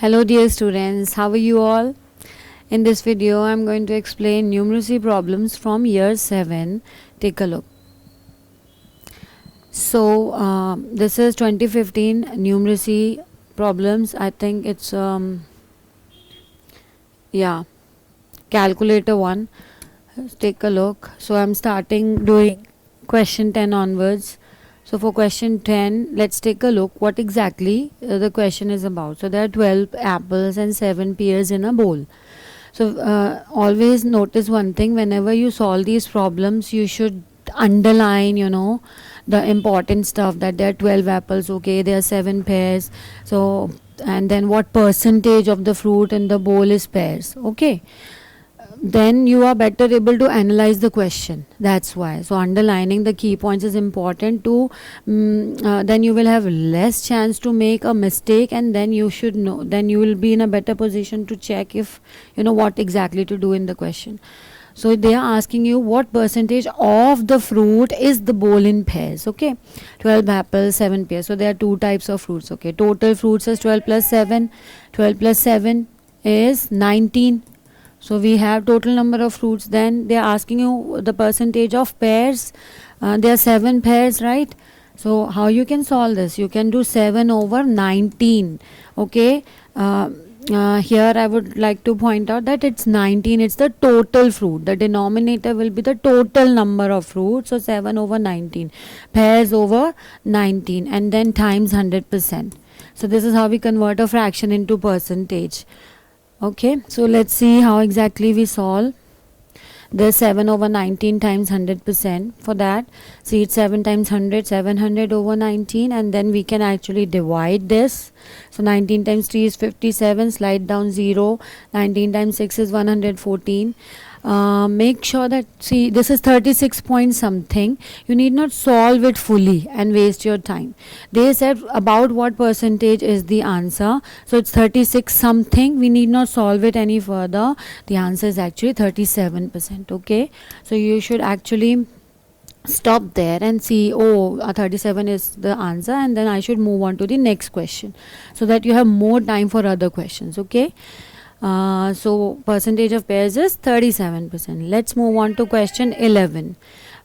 Hello dear students, how are you all? In this video I am going to explain numeracy problems from year 7. Take a look. So this is 2015 numeracy problems. I think it's calculator 1. Let's take a look. So I'm starting doing question 10 onwards. So for question 10, let's take a look what exactly the question is about. So there are 12 apples and 7 pears in a bowl. So always notice one thing, whenever you solve these problems, you should underline, the important stuff, that there are 12 apples, okay, there are 7 pears. So, and then what percentage of the fruit in the bowl is pears, okay. Then you are better able to analyze the question. That's why. So underlining the key points is important to then you will have less chance to make a mistake, and then you should know, then you will be in a better position to check if you know what exactly to do in the question. So they are asking you what percentage of the fruit is the bowl in pairs, okay. 12 apples, 7 pears. So there are two types of fruits, okay. Total fruits is 12 plus 7. 12 plus 7 is 19. So we have total number of fruits. Then they are asking you the percentage of pears. There are 7 pears, right? So how you can solve this? You can do 7 over 19. Okay. Here I would like to point out that it's 19. It's the total fruit. The denominator will be the total number of fruits. So 7 over 19. Pears over 19. And then times 100%. So this is how we convert a fraction into percentage. Okay, so let's see how exactly we solve. There's 7 over 19 times 100%. For that, see, it's 7 times 100, 700 over 19, and then we can actually divide this. So 19 times 3 is 57, slide down 0. 19 times 6 is 114. Make sure that, see, this is 36 point something. You need not solve it fully and waste your time. They said about what percentage is the answer. So it's 36 something. We need not solve it any further. The answer is actually 37%. Okay. So you should actually stop there and see, 37 is the answer, and then I should move on to the next question so that you have more time for other questions. Okay. So percentage of pairs is 37%. Let's move on to question 11.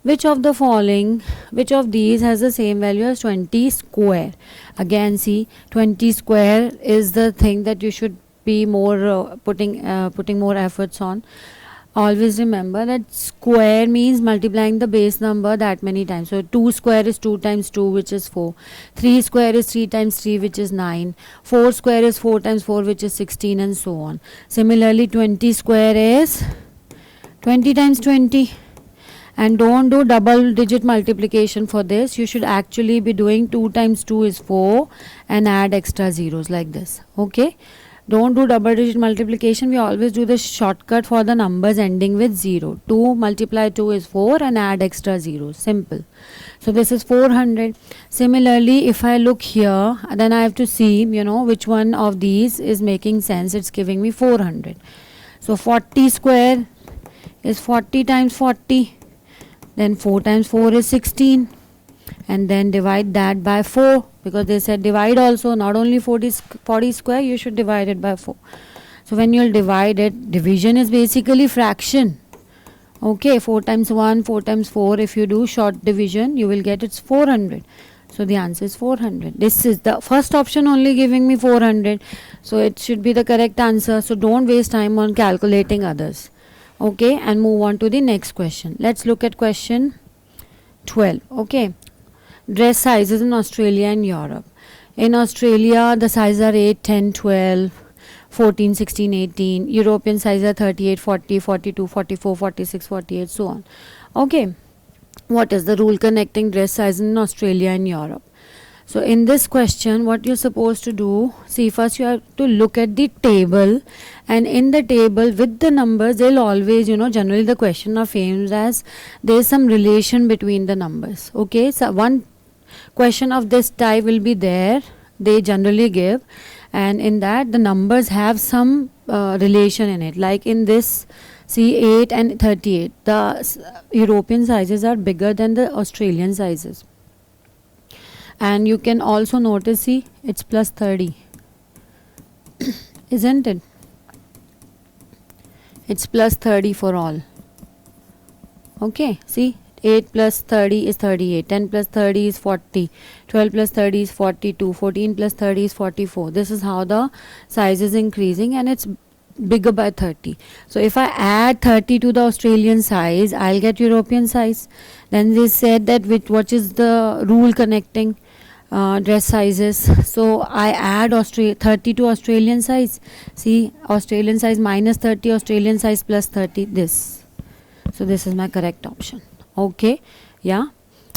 Which of these has the same value as 20 square? Again, see, 20 square is the thing that you should be more putting more efforts on. Always remember that square means multiplying the base number that many times. So 2 square is 2 times 2, which is 4. 3 square is 3 times 3, which is 9. 4 square is 4 times 4, which is 16, and so on. Similarly, 20 square is 20 times 20. And don't do double digit multiplication for this. You should actually be doing 2 times 2 is 4 and add extra zeros like this. Okay. Don't do double digit multiplication. We always do the shortcut for the numbers ending with 0. 2 multiply 2 is 4 and add extra zeros. Simple. So this is 400. Similarly, if I look here, then I have to see, which one of these is making sense. It's giving me 400. So 40 square is 40 times 40. Then 4 times 4 is 16. And then divide that by 4, because they said divide also, not only 40 square, you should divide it by 4. So when you'll divide it, division is basically fraction. Okay, 4 times 1, 4 times 4, if you do short division, you will get it's 400. So the answer is 400. This is the first option only giving me 400. So it should be the correct answer. So don't waste time on calculating others. Okay, and move on to the next question. Let's look at question 12. Okay. Dress sizes in Australia and Europe. In Australia, the sizes are 8, 10, 12, 14, 16, 18. European sizes are 38, 40, 42, 44, 46, 48, so on. Okay. What is the rule connecting dress sizes in Australia and Europe? So in this question, what you're supposed to do, see, first you have to look at the table, and in the table with the numbers, they'll always, generally the question of frames as there's some relation between the numbers. Okay, so one question of this type will be there, they generally give, and in that the numbers have some relation in it. Like in this, see, 8 and 38, the European sizes are bigger than the Australian sizes. And you can also notice, see, it's plus 30. isn't it? It's plus 30 for all. Okay, see, 8 plus 30 is 38, 10 plus 30 is 40, 12 plus 30 is 42, 14 plus 30 is 44. This is how the size is increasing, and it's bigger by 30. So if I add 30 to the Australian size, I'll get European size. Then they said that what is the rule connecting dress sizes. So I add 30 to Australian size. See, Australian size minus 30, Australian size plus 30, this. So this is my correct option. Okay, yeah,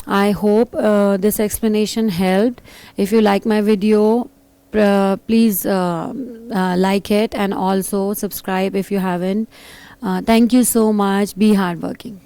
I hope this explanation helped. If you like my video, please like it, and also subscribe if you haven't. Thank you so much. Be hardworking.